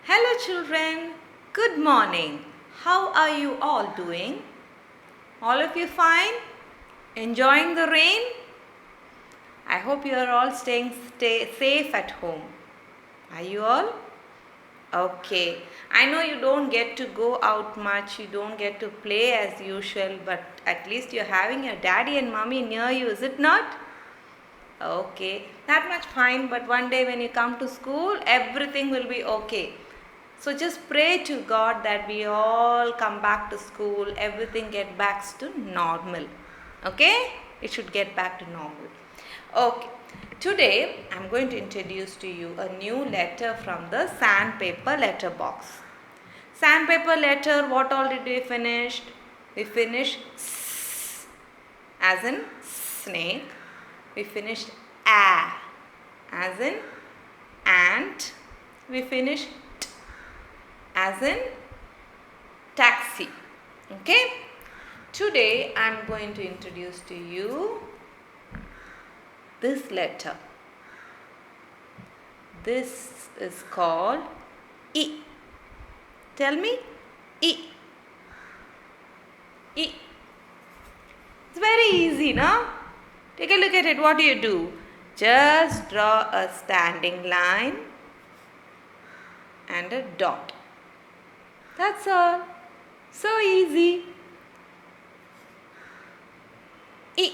Hello children, good morning. How are you all doing? All of you fine? Enjoying the rain? I hope you are all staying safe at home. Are you all? Okay. I know you don't get to go out much, you don't get to play as usual, but at least you're having your daddy and mommy near you, is it not? Okay, that much fine, but one day when you come to school, everything will be okay. So just pray to God that we all come back to school, everything get back to normal. Okay? It should get back to normal. Okay. Today I'm going to introduce to you a new letter from the sandpaper letter box. Sandpaper letter, what all did we finish? We finished S as in snake. We finished A as in ant. We finished T as in taxi. Okay? Today I am going to introduce to you this letter. This is called E. Tell me, E. E. It's very easy, no? Take a look at it. What do? Just draw a standing line and a dot. That's all. So easy. E.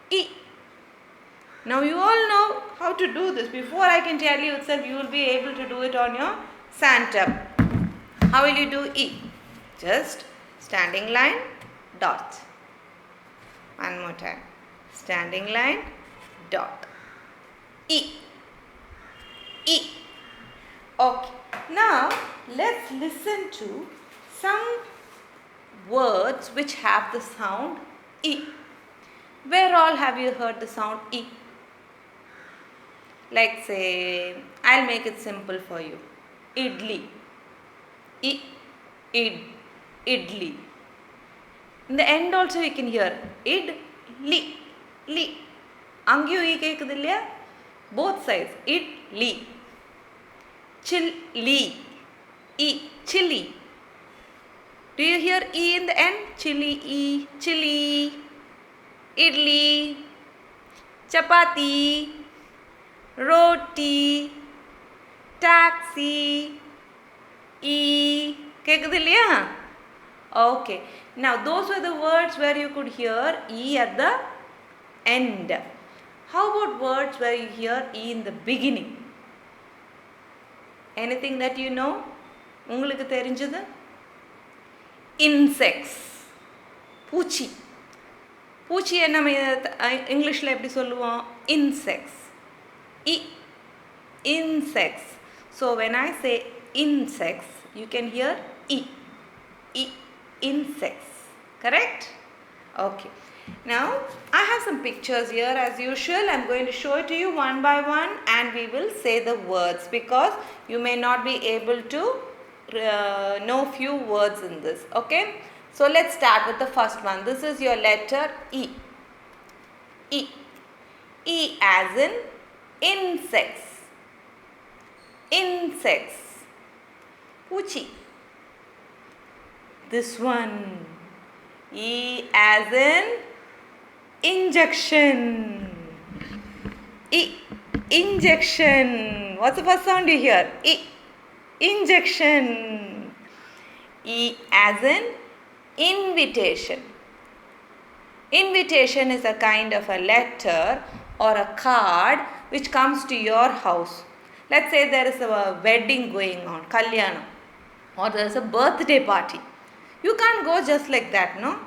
E. Now you all know how to do this. Before I can tell you itself, you will be able to do it on your sand tub. How will you do E? Just standing line, dot. One more time. Standing line, dot. E. E. Okay. Now let's listen to some words which have the sound E. Where all have you heard the sound E? Like say, I'll make it simple for you. Idli. I. Id. Idli. In the end also you can hear id, li, li. Angyu e kekudilla? Both sides. Id, li. Chill, li. E, chili. Do you hear e in the end? Chili, e, chili. Idli. Chapati. Roti. Taxi. E. Kekudilla? Okay. Now those were the words where you could hear E at the end. How about words where you hear E in the beginning? Anything that you know? உங்களுக்கு தெரிஞ்சது? Insects. பூச்சி. பூச்சியை நம்ம இங்கிலீஷில் எப்படி சொல்லுவோம்? Insects. E. Insects. So when I say insects, you can hear E. E. Insects. Correct? Okay. Now I have some pictures here as usual. I am going to show it to you one by one and we will say the words because you may not be able to know few words in this. Okay. So let's start with the first one. This is your letter E. E. E as in insects. Insects. Puchi. This one. E as in injection. E. Injection. What's the first sound you hear? E. Injection. E as in invitation. Invitation is a kind of a letter or a card which comes to your house. Let's say there is a wedding going on, kalyanam, or there is a birthday party. You can't go just like that, no?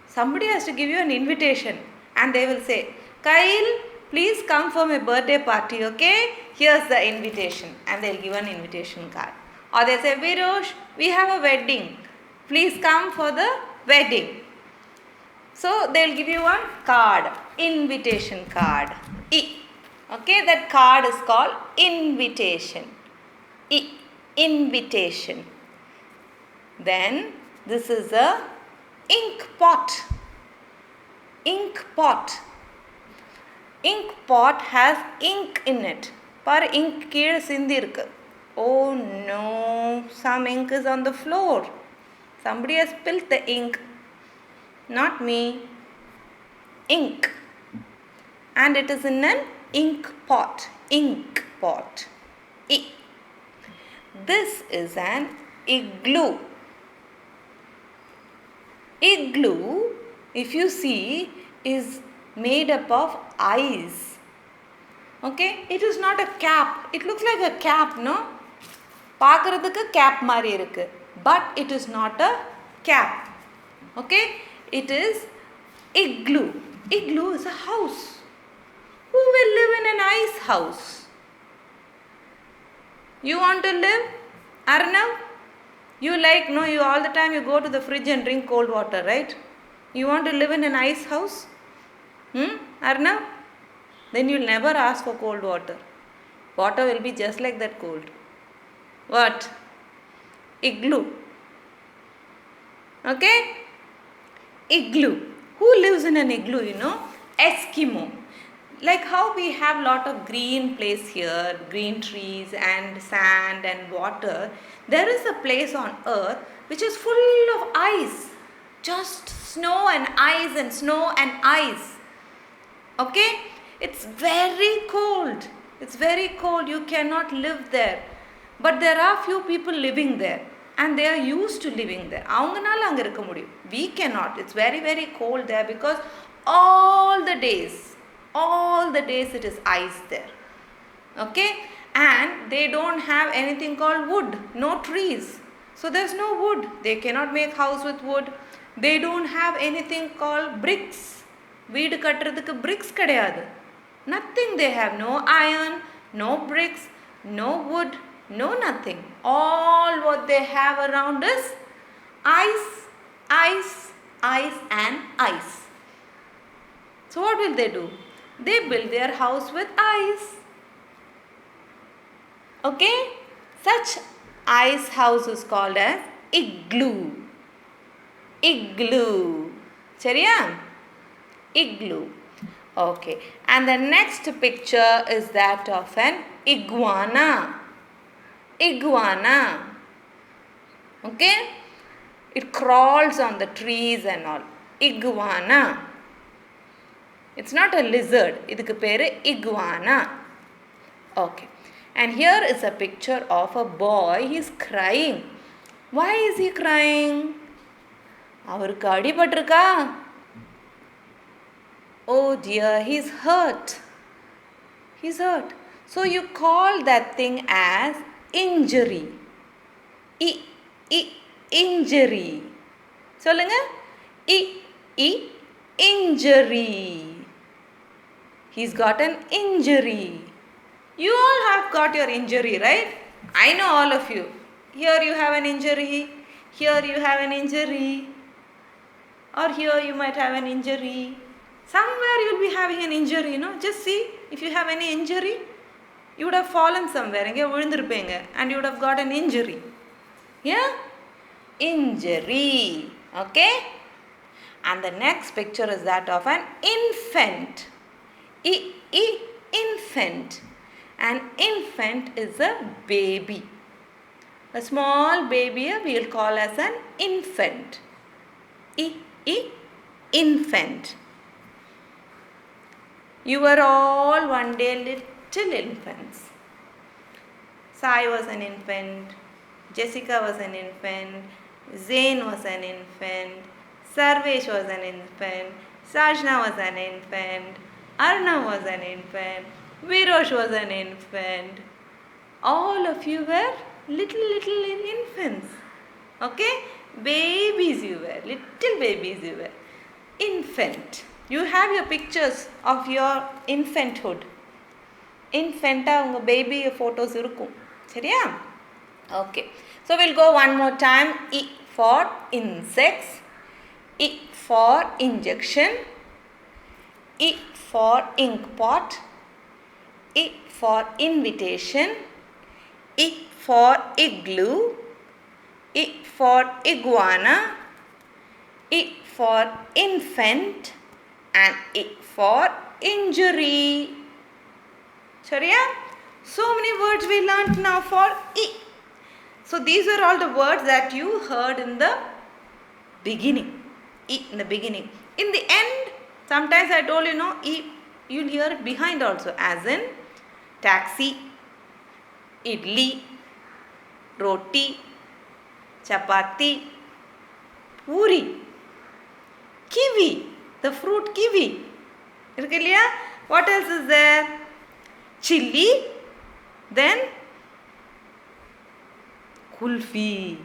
Somebody has to give you an invitation and they will say, Kyle, please come for my birthday party, okay? Here's the invitation and they'll give an invitation card. Or they say, Virosh, we have a wedding. Please come for the wedding. So they'll give you one card, invitation card. E. Okay, that card is called invitation. E. Invitation. Then this is a ink pot. Ink pot. Ink pot has ink in it. பாரு ink கீழே சிந்தி இருக்கு. Oh no, some ink is on the floor. Somebody has spilled the ink. Not me. Ink. And it is in an ink pot. Ink pot. This is an igloo. Igloo, if you see, is made up of ice. Okay, it is not a cap. It looks like a cap, no? பார்க்கிறதுக்கு cap மாதிரி இருக்கு, but it is not a cap. Okay, it is igloo. Igloo is a house. Who will live in an ice house? You want to live, Arnav? You like, no, you all the time you go to the fridge and drink cold water, right? You want to live in an ice house? Arnav? Then you'll never ask for cold water. Water will be just like that cold. What? Igloo. Okay? Igloo. Who lives in an igloo, you know? Eskimo. Like how we have lot of green place here, green trees and sand and water, there is a place on earth which is full of ice. Just snow and ice and snow and ice. Okay? It's very cold. It's very cold. You cannot live there. But there are few people living there and they are used to living there. அவங்கனால அங்க இருக்க முடியும். We cannot. It's very very cold there because all the days it is ice there. Okay, and they don't have anything called wood, no trees, so there's no wood. They cannot make house with wood. They don't have anything called bricks. வீடு கட்டுறதுக்கு bricks கிடையாது. Nothing. They have no iron, no bricks, no wood, no nothing. All what they have around is ice, ice, ice and ice. So what will they do? They build their house with ice. Okay? Such ice house is called as igloo. Igloo. Chariya? Igloo. Okay. And the next picture is that of an iguana. Iguana. Okay? It crawls on the trees and all. Iguana. It's not a lizard. இதுக்கு பேரு iguana. Okay. And here is a picture of a boy. He's crying. Why is he crying? அவருக்கு அடிபட்டிருக்கா? Oh dear, he's hurt. He's hurt. So you call that thing as injury. Injury. சொல்லுங்க. Injury. He's got an injury. You all have got your injury, right? I know all of you. Here you have an injury. Here you have an injury. Or here you might have an injury. Somewhere you'll be having an injury, you know. Just see if you have any injury. You would have fallen somewhere and you would have got an injury. Yeah? Injury. Okay? And the next picture is that of an infant. Infant. An infant is a baby. A small baby we will call as an infant. Infant. You were all one day little infants. Sai was an infant. Jessica was an infant. Zain was an infant. Sarvesh was an infant. Sajna was an infant. Arnav was an infant. Virosh was an infant. All of you were little infants. Okay? Babies you were. Little babies you were. Infant. You have your pictures of your infanthood. Infant unga baby photos irukum. Seriya? Okay. So we'll go one more time. I for insects. I for injection. I for ink pot. I for invitation. I for igloo. I for iguana. I for infant. And I for injury. Chariya? So words we learnt now for E? So these are all the words that you heard in the beginning. E in the beginning. In the end, sometimes I told you, no, E, you'll hear it behind also, as in taxi, idli, roti, chapati, puri, kiwi, the fruit kiwi. What else is there? Chili, then kulfi.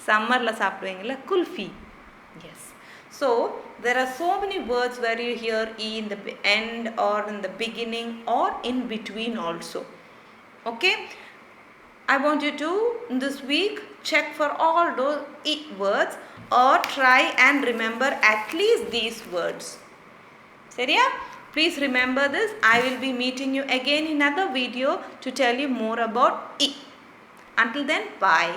Summerla saapduveengala kulfi. Yes. So there are so many words where you hear E in the end or in the beginning or in between also. Okay. I want you to in this week check for all those E words or try and remember at least these words. Seriya? Please remember this. I will be meeting you again in another video to tell you more about E. Until then, bye.